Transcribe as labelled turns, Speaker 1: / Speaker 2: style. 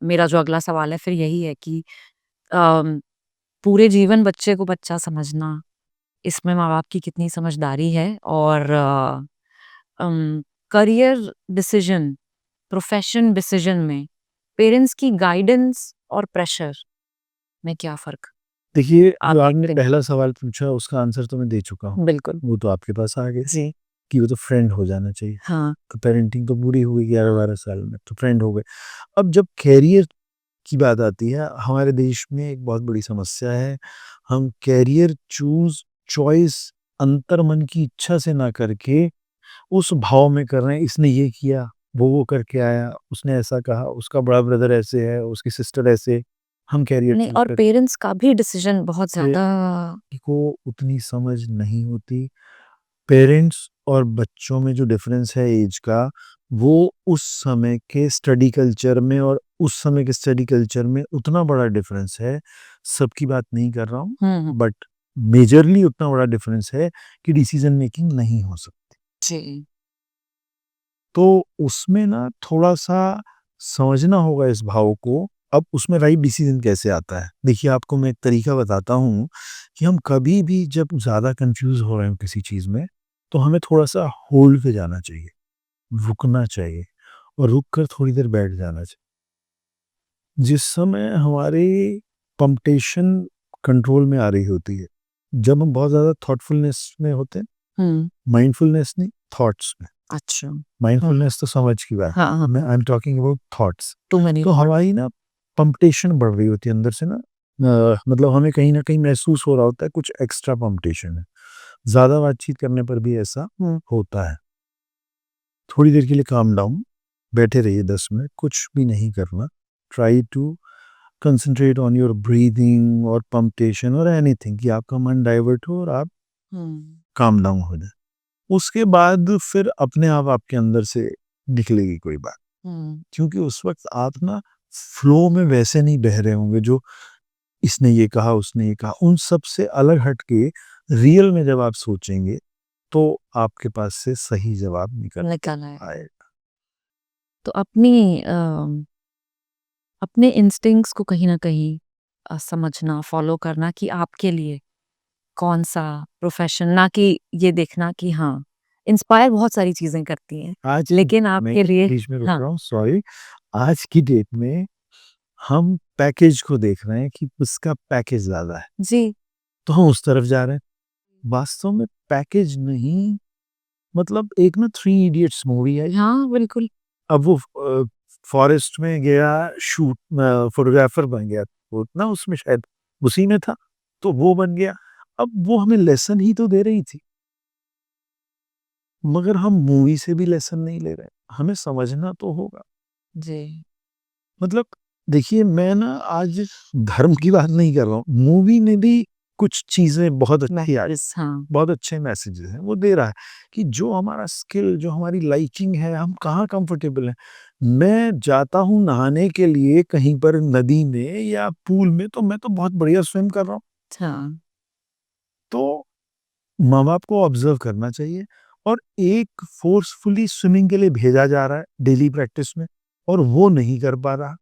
Speaker 1: मेरा जो अगला सवाल है फिर यही है कि अम, पूरे जीवन बच्चे को बच्चा समझना, इसमें माँ-बाप की कितनी समझदारी है और करियर डिसीजन, प्रोफेशन डिसीजन में पेरेंट्स की गाइडेंस और प्रेशर में क्या फ़र्क
Speaker 2: देखिए,
Speaker 1: आप
Speaker 2: जो आपने
Speaker 1: देखते हैं?
Speaker 2: पहला सवाल पूछा उसका आंसर तो मैं दे चुका हूँ।
Speaker 1: बिल्कुल।
Speaker 2: वो तो आपके पास आ गया
Speaker 1: जी।
Speaker 2: कि वो तो फ्रेंड हो जाना चाहिए।
Speaker 1: हाँ।
Speaker 2: तो पेरेंटिंग तो पूरी हुई 11-12 साल में, तो फ्रेंड हो गए। अब जब करियर की बात आती है, हमारे देश में एक बहुत बड़ी समस्या है। हम करियर चॉइस अंतर्मन की इच्छा से ना करके उस भाव में कर रहे हैं, इसने ये किया, वो करके आया, उसने ऐसा कहा, उसका बड़ा ब्रदर ऐसे है, उसकी सिस्टर ऐसे, हम करियर
Speaker 1: नहीं,
Speaker 2: चूज़
Speaker 1: और
Speaker 2: करते
Speaker 1: पेरेंट्स का भी डिसीजन बहुत
Speaker 2: हैं।
Speaker 1: ज़्यादा।
Speaker 2: को उतनी समझ नहीं होती। पेरेंट्स और बच्चों में जो डिफरेंस है एज का, वो उस समय के स्टडी कल्चर में और उस समय के स्टडी कल्चर में उतना बड़ा डिफरेंस है। सबकी बात नहीं कर रहा हूँ,
Speaker 1: हुँ, हुँ।
Speaker 2: बट मेजरली उतना बड़ा डिफरेंस है कि डिसीजन मेकिंग नहीं हो सकती।
Speaker 1: जी।
Speaker 2: तो उसमें ना थोड़ा-सा समझना होगा इस भाव को। अब उसमें राइट डिसीज़न कैसे आता है? देखिए, आपको मैं एक तरीका बताता हूँ कि हम कभी भी जब ज़्यादा कन्फ्यूज़ हो रहे हो किसी चीज़ में, तो हमें थोड़ा-सा होल्ड पे जाना चाहिए, रुकना चाहिए और रुक कर थोड़ी देर बैठ जाना चाहिए। जिस समय हमारी पम्पटेशन कंट्रोल में आ रही होती है, जब हम बहुत ज़्यादा थॉटफुलनेस में होते हैं,
Speaker 1: हुँ।
Speaker 2: माइंडफुलनेस नहीं, थॉट्स में।
Speaker 1: अच्छा। हुँ।
Speaker 2: माइंडफुलनेस तो समझ की बात
Speaker 1: हाँ,
Speaker 2: है।
Speaker 1: हाँ।
Speaker 2: मैं I am talking about thoughts.
Speaker 1: Too many
Speaker 2: तो
Speaker 1: थॉट।
Speaker 2: हमारी ना पम्पटेशन बढ़ रही होती है अंदर से ना, मतलब हमें कहीं न कहीं महसूस हो रहा होता है कुछ एक्स्ट्रा पम्पटेशन है। ज़्यादा बातचीत करने पर भी ऐसा
Speaker 1: हुँ।
Speaker 2: होता है। थोड़ी देर के लिए काम डाउन, बैठे रहिए 10 मिनट, कुछ भी नहीं करना। Try to concentrate on your breathing और पम्पटेशन और एनीथिंग कि आपका मन डाइवर्ट हो और आप
Speaker 1: हुँ।
Speaker 2: काम डाउन हो जाए। उसके बाद फिर अपने आप आपके अंदर से निकलेगी कोई बात।
Speaker 1: हुँ।
Speaker 2: क्योंकि उस वक़्त आप ना फ्लो में वैसे नहीं बह रहे होंगे जो इसने ये कहा, उसने ये कहा। उन सब से अलग हट के रियल में जब आप सोचेंगे, तो आपके पास से सही जवाब निकल
Speaker 1: निकल आएगा।
Speaker 2: आएगा।
Speaker 1: तो अपने इंस्टिंक्ट्स को कहीं न कहीं समझना, फ़ॉलो करना कि आपके लिए कौन-सा प्रोफ़ेशन, ना कि ये देखना कि हाँ, इंस्पायर बहुत सारी चीज़ें करती हैं,
Speaker 2: आज की
Speaker 1: लेकिन
Speaker 2: मैं
Speaker 1: आपके लिए।
Speaker 2: बीच में रुक
Speaker 1: हाँ।
Speaker 2: रहा हूँ, सॉरी। आज की डेट में हम पैकेज को देख रहे हैं कि उसका पैकेज ज़्यादा है,
Speaker 1: जी।
Speaker 2: तो हम उस तरफ जा रहे हैं। वास्तव में पैकेज नहीं, मतलब एक ना थ्री इडियट्स मूवी है।
Speaker 1: हाँ, बिल्कुल।
Speaker 2: अब वो फॉरेस्ट में गया, फ़ोटोग्राफ़र बन गया, वो ना उसमें शायद उसी में था, तो वो बन गया। अब वो हमें लेसन ही तो दे रही थी, मगर हम मूवी से भी लेसन नहीं ले रहे। हमें समझना तो होगा।
Speaker 1: जी।
Speaker 2: मतलब देखिए, मैं ना आज धर्म की बात नहीं कर रहा हूँ, मूवी में भी कुछ चीज़ें बहुत अच्छी आई,
Speaker 1: मैसेजेस, हाँ।
Speaker 2: बहुत अच्छे मैसेजेस हैं, वो दे रहा है कि जो हमारा स्किल, जो हमारी लाइकिंग है, हम कहाँ कंफर्टेबल हैं। मैं जाता हूँ नहाने के लिए कहीं पर नदी में या पूल में, तो मैं तो बहुत बढ़िया स्विम कर रहा हूँ।
Speaker 1: हाँ।
Speaker 2: तो माँ-बाप को ऑब्ज़र्व करना चाहिए और एक फ़ोर्सफुली स्विमिंग के लिए भेजा जा रहा है डेली प्रैक्टिस में और वो नहीं कर पा रहा।